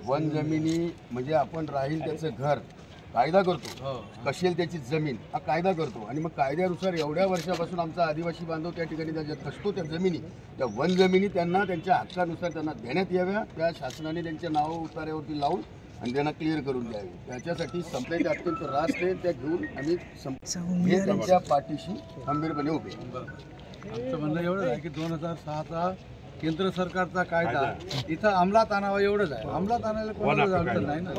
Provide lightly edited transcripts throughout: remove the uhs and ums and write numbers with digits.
One जमिनी म्हणजे आपण राहील त्याचं घर कायदा करतो, कशेल त्याची जमीन हा कायदा करतो आणि मग कायद्यानुसार एवढ्या वर्षापासून आमचा आदिवासी बांधव त्या ठिकाणी ज्याच्यात असतो त्या जमिनी, त्या वन जमिनी त्यांना त्यांच्या हक्कानुसार त्यांना देण्यात याव्या, त्या शासनाने त्यांच्या नाव उतार्यावरती लावून आणि त्यांना क्लिअर करून द्यावे. त्याच्यासाठी संपलेले अत्यंत रास्त आहे, त्या घेऊन आम्ही त्यांच्या पाठीशी खंबीरपणे उभे. आमचं म्हणणं एवढं आहे की 2006चा केंद्र सरकारचा कायदा इथं अंमलात आणावा एवढंच आहे. अंमलात आणायला कोणाला अडचण नाही ना.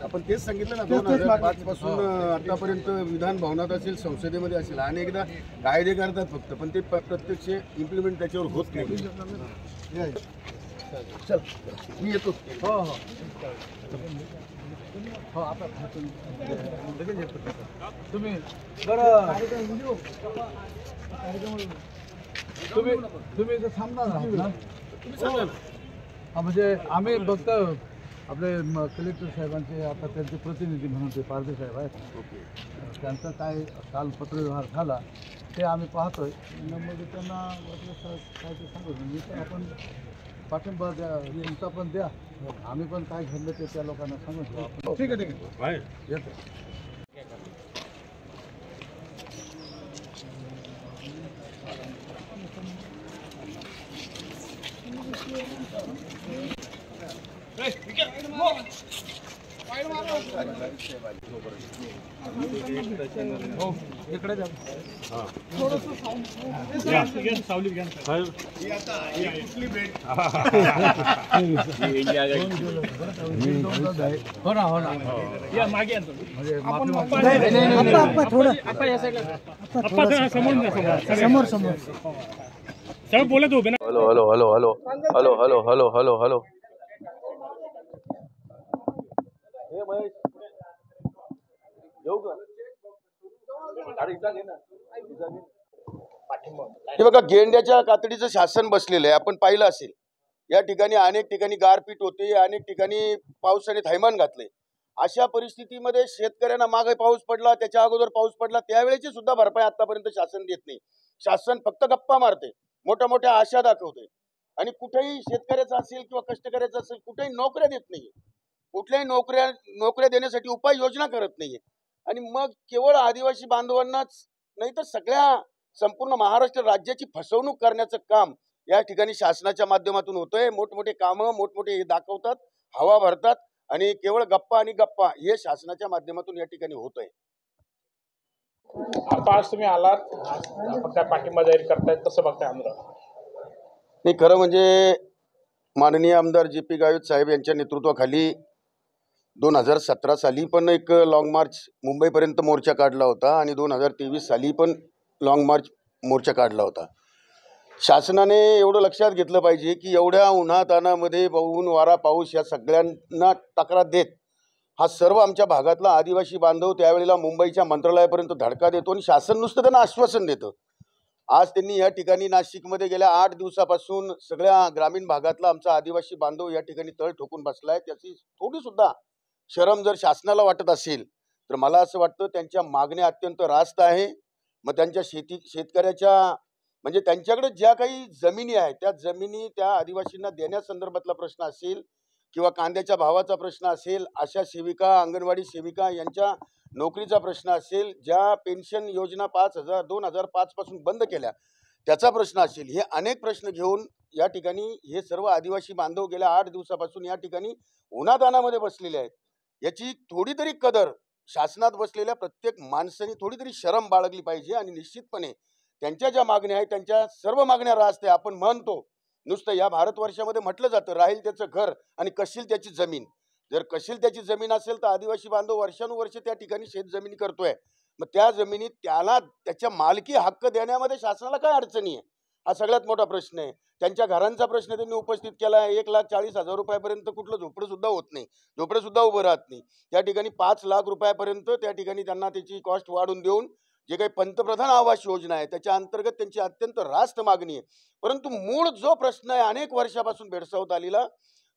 आपण तेच सांगितलं ना, 2005 पासून आतापर्यंत विधान भवनात असेल, संसदेमध्ये असेल, अनेकदा कायदे करतात फक्त, पण ते प्रत्यक्ष इम्प्लिमेंट त्याच्यावर होत नाही. चल मी येतो. हो हो हो आता तुम्ही बरं तुम्ही इथं थांबणार आहात ना? हा म्हणजे आम्ही फक्त आपले कलेक्टर साहेबांचे आता त्यांचे प्रतिनिधी म्हणून ते पारदे साहेब आहेत, त्यांचा काय काल पत्रव्यवहार झाला ते आम्ही पाहतोय. मग त्यांना वाटलं काय ते सांगू मी तर आपण पाठिंबा द्या, तुमचा पण द्या, आम्ही पण काय घडलं ते त्या लोकांना सांगू. ठीक आहे ठीक आहे येतो. इकडे जा. सावली घ्या. हो ना हो ना या मागे समोर समोर सर बोलत उभे ना. Hello hello hello hello hello hello hello hello hello हे बघा, गेंड्याच्या कातडीचं शासन बसलेलं आहे. आपण पाहिलं असेल या ठिकाणी अनेक ठिकाणी गारपीट होते, अनेक ठिकाणी पावसाने थैमान घातले. अशा परिस्थितीमध्ये शेतकऱ्यांना मागे पाऊस पडला, त्याच्या अगोदर पाऊस पडला, त्यावेळेची सुद्धा भरपाई आतापर्यंत शासन देत नाही. शासन फक्त गप्पा मारते, मोठ्या मोठ्या आशा दाखवते आणि कुठेही शेतकऱ्याचा असेल किंवा कष्टकऱ्याचा असेल कुठेही नोकऱ्या देत नाहीये, कुठल्याही नोकऱ्या देण्यासाठी उपाययोजना करत नाहीये. आणि मग केवळ आदिवासी बांधवांनाच नाही तर सगळ्या संपूर्ण महाराष्ट्र राज्याची फसवणूक करण्याचं काम या ठिकाणी शासनाच्या माध्यमातून होतंय. मोठमोठे कामं मोठमोठे हे दाखवतात, हवा भरतात आणि केवळ गप्पा आणि गप्पा हे शासनाच्या माध्यमातून या ठिकाणी होतंय. आता आज तुम्ही आलात, आपण काय पाठिंबा जाहीर करतायत, कसं बघताय आमदार? नाही, खरं म्हणजे माननीय आमदार JP गावित साहेब यांच्या नेतृत्वाखाली 2017 साली पण एक लॉंग मार्च मुंबईपर्यंत मोर्चा काढला होता आणि 2023 साली पण लॉंग मार्च मोर्चा काढला होता. शासनाने एवढं लक्षात घेतलं पाहिजे की एवढ्या उन्हातानामध्ये ऊन वारा पाऊस या सगळ्यांना तक्रार देत हा सर्व आमच्या भागातला आदिवासी बांधव त्यावेळेला मुंबईच्या मंत्रालयापर्यंत धडका देतो आणि शासन नुसतं त्यांना आश्वासन देतं. आज त्यांनी या ठिकाणी नाशिकमध्ये गेल्या 8 दिवसापासून सगळ्या ग्रामीण भागातला आमचा आदिवासी बांधव या ठिकाणी तळ ठोकून बसलाय. त्याची थोडी सुद्धा शरम जर शासनाला वाटत असेल तर मला असं वाटतं त्यांच्या मागण्या अत्यंत रास्त आहे. मग त्यांच्या शेतकऱ्याच्या म्हणजे त्यांच्याकडे ज्या काही जमिनी आहेत त्या जमिनी त्या आदिवासींना देण्यासंदर्भातला प्रश्न असेल किंवा कांद्याच्या भावाचा प्रश्न असेल, आशा सेविका अंगणवाडी सेविका यांच्या नोकरीचा प्रश्न असेल, ज्या पेन्शन योजना 2005 पासून बंद केल्या त्याचा प्रश्न असेल, हे अनेक प्रश्न घेऊन या ठिकाणी हे सर्व आदिवासी बांधव गेल्या 8 दिवसापासून या ठिकाणी उन्हातानामध्ये बसलेले आहेत. याची थोडी तरी कदर शासनात बसलेल्या प्रत्येक माणसाने थोडी तरी शरम बाळगली पाहिजे आणि निश्चितपणे त्यांच्या ज्या मागण्या आहेत त्यांच्या सर्व मागण्या रास्त आहे. आपण म्हणतो नुसतं या भारतवर्षामध्ये म्हटलं जातं राहील त्याचं घर आणि कशील त्याची जमीन. जर कशील त्याची जमीन असेल तर आदिवासी बांधव वर्षानुवर्ष त्या ठिकाणी शेतजमिनी करतोय. मग त्या जमिनीत त्याला त्याच्या मालकी हक्क देण्यामध्ये शासनाला काय अडचणी आहे हा सगळ्यात मोठा प्रश्न आहे. त्यांच्या घरांचा प्रश्न त्यांनी उपस्थित केला आहे. 1,40,000 रुपयापर्यंत कुठलं झोपडं सुद्धा होत नाही, झोपडं सुद्धा उभं राहत नाही. त्या ठिकाणी 5 लाख रुपयापर्यंत त्या ठिकाणी त्यांना त्याची कॉस्ट वाढून देऊन जे काही पंतप्रधान आवास योजना आहे त्याच्या अंतर्गत त्यांची अत्यंत रास्त मागणी आहे. परंतु मूळ जो प्रश्न आहे अनेक वर्षापासून भेडसावत आलेला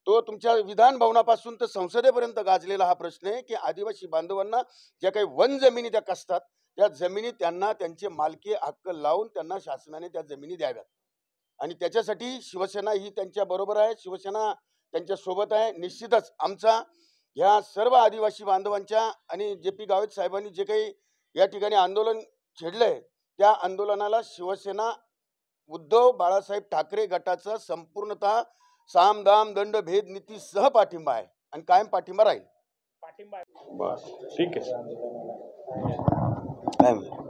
तो तुमच्या विधान भवनापासून तर संसदेपर्यंत गाजलेला हा प्रश्न आहे की आदिवासी बांधवांना ज्या काही वन जमिनी त्या कसतात त्या जमिनी त्यांना त्यांचे मालकी हक्क लावून त्यांना शासनाने त्या जमिनी द्याव्यात. आणि त्याच्यासाठी शिवसेना ही त्यांच्या बरोबर आहे. शिवसेना त्यांच्यासोबत आहे. निश्चितच आमचा ह्या सर्व आदिवासी बांधवांच्या आणि जे पी गावित साहेबांनी जे काही या ठिकाणी आंदोलन छेडलंय त्या आंदोलनाला शिवसेना उद्धव बाळासाहेब ठाकरे गटाचा संपूर्णतः साम दाम दंड भेद नीतीसह पाठिंबा आहे आणि कायम पाठिंबा राहील. पाठिंबा बस ठीक आहे. काय म्हणतो?